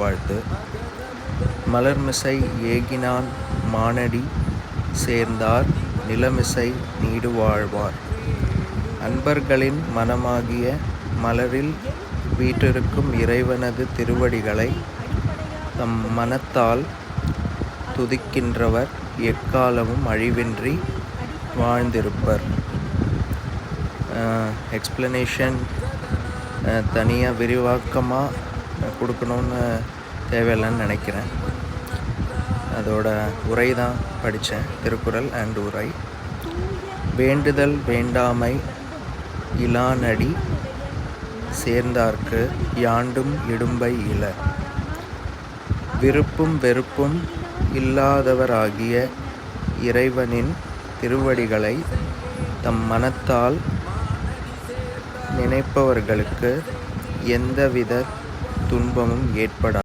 வாழ்த்து. மலர்மிசை ஏகினான் மானடி சேர்ந்தார் நிலமிசை நீடு வாழ்வார். அன்பர்களின் மனமாகிய மலரில் வீற்றிருக்கும் இறைவனது திருவடிகளை தம் மனத்தால் துதிக்கின்றவர் எக்காலமும் அழிவின்றி வாழ்ந்திருப்பர். எக்ஸ்பிளனேஷன் தனியாக விரிவாக்கமாக கொடுக்கணுன்னு தேவையில்லைன்னு நினைக்கிறேன். அதோட உரை தான் படித்தேன், திருக்குறள் அண்ட் உரை. வேண்டுதல் வேண்டாமை இலானடி சேர்ந்தார்க்கு யாண்டும் இடும்பை இல. விருப்பும் வெறுப்பும் இல்லாதவராகிய இறைவனின் திருவடிகளை தம் மனத்தால் நினைப்பவர்களுக்கு எந்தவித துன்பமும் ஏற்படாது.